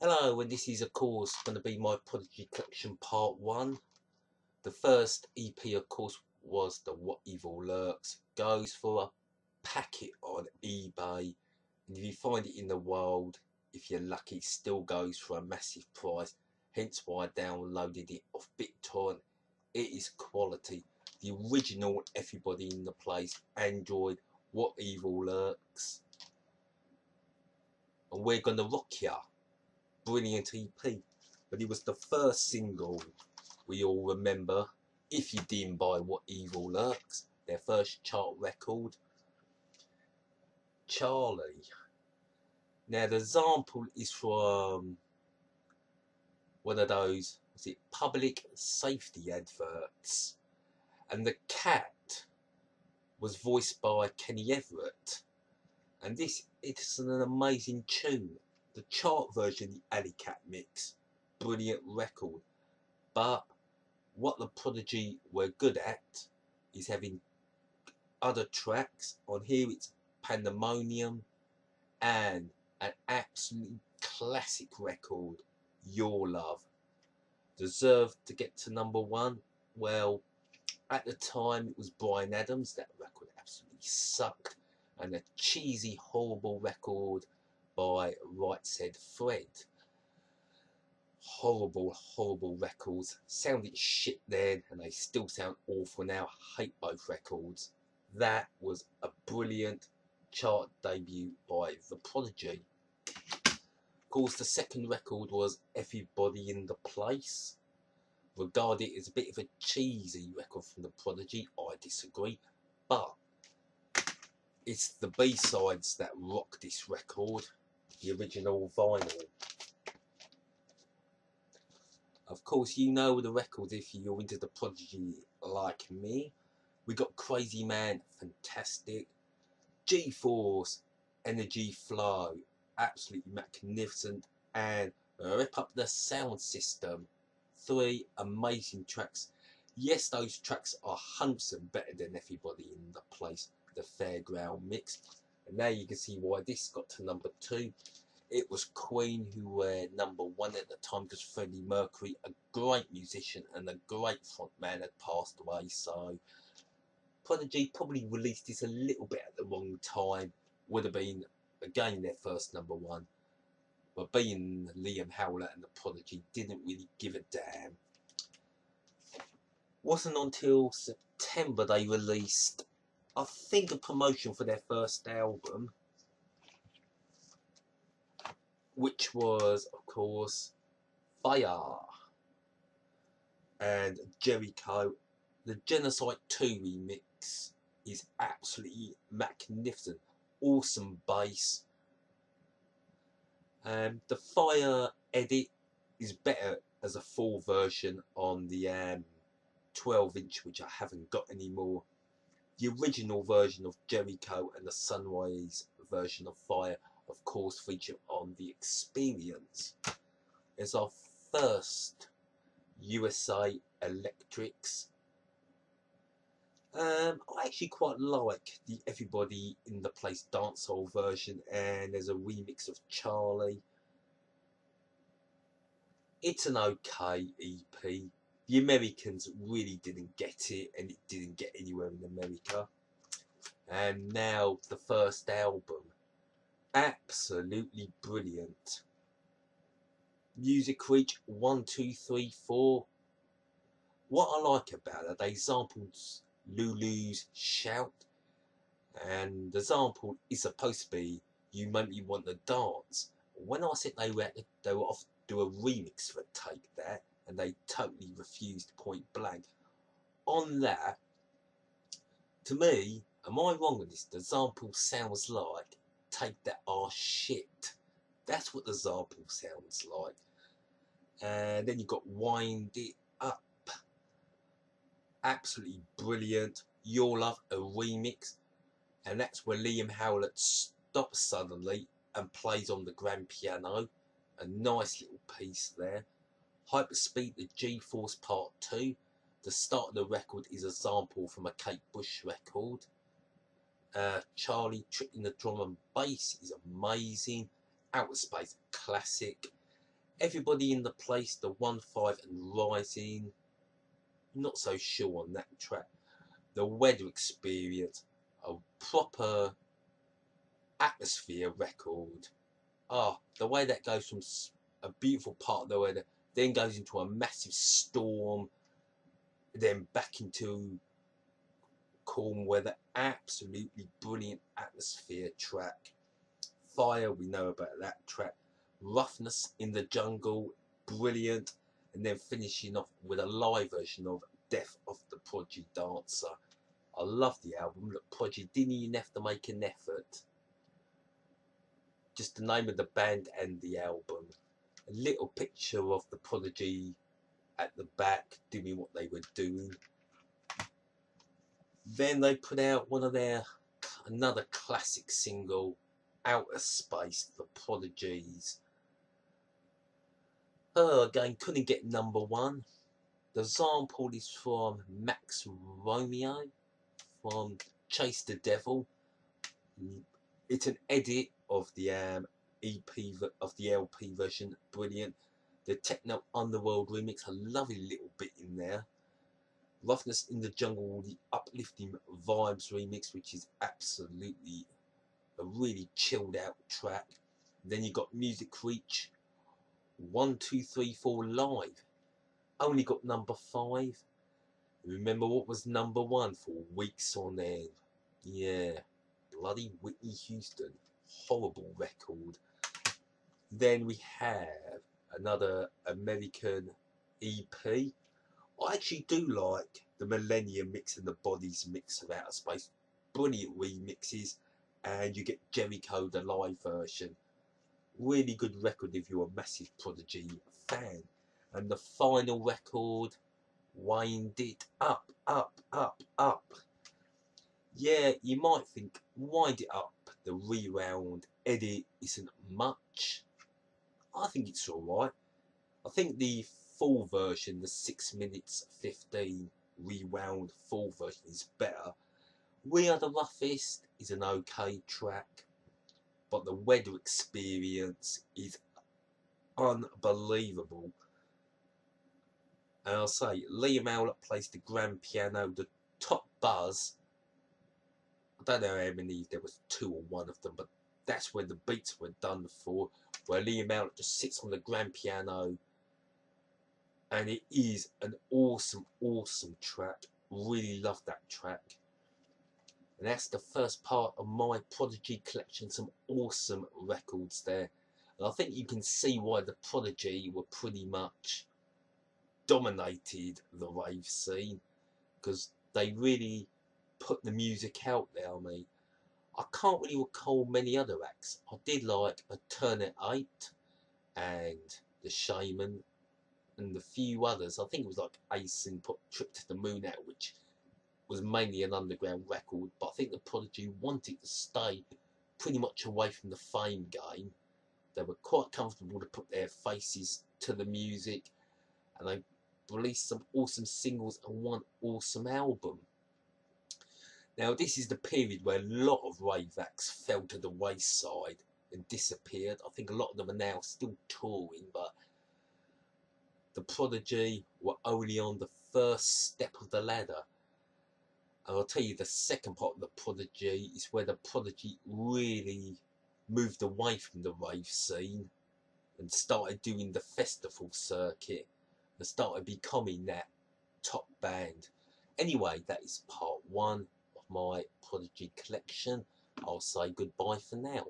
Hello, and this is of course going to be my Prodigy collection part 1. The first EP of course was the What Evil Lurks. Goes for a packet on eBay, and if you find it in the world, if you're lucky, it still goes for a massive price. Hence why I downloaded it off BitTorrent. It is quality. The original Everybody in the Place Android What Evil Lurks. And we're going to rock ya. Brilliant EP, but it was the first single we all remember, if you didn't buy What Evil Lurks, their first chart record, Charlie. Now the example is from one of those, was it public safety adverts, and the cat was voiced by Kenny Everett, and this is an amazing tune. The chart version, the Alley Cat mix, brilliant record. But what the Prodigy were good at is having other tracks. On here it's Pandemonium and an absolutely classic record, Your Love. Deserved to get to #1. Well, at the time it was Bryan Adams. That record absolutely sucked. And a cheesy, horrible record by Right Said Fred. Horrible records. Sounded shit then, and they still sound awful now. Hate both records. That was a brilliant chart debut by the Prodigy. Of course, the second record was Everybody in the Place. Regarded as a bit of a cheesy record from the Prodigy. I disagree, but it's the B-sides that rock this record. The original vinyl. Of course, you know the record if you're into the Prodigy like me. We got Crazy Man, fantastic. G-Force, Energy Flow, absolutely magnificent. And Rip Up the Sound System. 3 amazing tracks. Yes, those tracks are 100% better than Everybody in the Place, the Fairground mix. And now you can see why this got to #2. It was Queen who were #1 at the time, because Freddie Mercury, a great musician and a great frontman, had passed away. So Prodigy probably released this a little bit at the wrong time. Would have been again their first #1, but being Liam Howlett and the Prodigy, didn't really give a damn. Wasn't until September they released, I think, a promotion for their first album, which was, of course, Fire and Jericho. The Genocide 2 remix is absolutely magnificent. Awesome bass. The Fire edit is better as a full version on the 12-inch, which I haven't got anymore. The original version of Jericho and the Sunrise version of Fire, of course, feature on the Experience. It's our first USA Electrics. I actually quite like the Everybody in the Place dancehall version, and there's a remix of Charlie. It's an okay EP. The Americans really didn't get it, and it didn't get anywhere in America. And now the first album, absolutely brilliant. Music reach 1, 2, 3, 4. What I like about it, they sampled Lulu's Shout, and the sample is supposed to be You Make Me Want to Dance. When I said they were off to do a remix for Take That, and they totally refused point blank. On that, to me, am I wrong with this? The sample sounds like Take That Our Shit. That's what the sample sounds like. And then you've got Wind It Up. Absolutely brilliant. Your Love, a remix. And that's where Liam Howlett stops suddenly and plays on the grand piano. A nice little piece there. Hyperspeed, the G-Force Part 2. The start of the record is a sample from a Kate Bush record. Charlie tricking the drum and bass is amazing. Outer Space, classic. Everybody in the Place, the 1-5 and Rising. Not so sure on that track. The Weather Experience, a proper atmosphere record. The way that goes from a beautiful part of the weather, then goes into a massive storm, then back into calm weather. Absolutely brilliant atmosphere track. Fire, we know about that track. Roughness in the Jungle, brilliant. And then finishing off with a live version of Death of the PROdiGY Dancer. I love the album. Look, PROdiGY didn't even have to make an effort. Just the name of the band and the album. A little picture of the PROdiGY at the back doing what they were doing. Then they put out another classic single, Outer Space, the PROdiGYs. Again, couldn't get #1. The sample is from Max Romeo from Chase the Devil. It's an edit of the EP of the LP version, brilliant. The Techno Underworld remix, a lovely little bit in there. Roughness in the Jungle, the Uplifting Vibes remix, which is absolutely a really chilled out track. Then you got Music Reach, 1, 2, 3, 4 live. Only got #5. Remember what was #1 for weeks on end? Yeah, bloody Whitney Houston. Horrible record. Then we have another American EP. I actually do like the Millennium mix and the Bodies mix of Outer Space. Brilliant remixes. And you get Jericho, the live version. Really good record if you're a massive PROdiGY fan. And the final record, Wind It Up, Up, Up, Up. Yeah, you might think, Wind It Up, the rewound edit isn't much. I think it's alright. I think the full version, the 6 minutes 15 rewound full version is better. We Are the Roughest is an okay track, but the Weather Experience is unbelievable. And I'll say, Liam Howlett plays the grand piano, the top buzz. I don't know how many, there was 2 or 1 of them, but that's where the beats were done for, where Liam Howlett just sits on the grand piano, and it is an awesome, awesome track. Really love that track. And that's the first part of my PROdiGY collection. Some awesome records there. And I think you can see why the PROdiGY were pretty much dominated the rave scene, because they really put the music out there. I mean, I can't really recall many other acts. I did like Alternate 8 and The Shaman and a few others. I think it was like Ace and put Trip to the Moon out, which was mainly an underground record, but I think the PROdiGY wanted to stay pretty much away from the fame game. They were quite comfortable to put their faces to the music, and they released some awesome singles and one awesome album. Now, this is the period where a lot of rave acts fell to the wayside and disappeared. I think a lot of them are now still touring, but the PROdiGY were only on the first step of the ladder. And I'll tell you, the second part of the PROdiGY is where the PROdiGY really moved away from the rave scene and started doing the festival circuit and started becoming that top band. Anyway, that is part 1 of my PROdiGY collection. I'll say goodbye for now.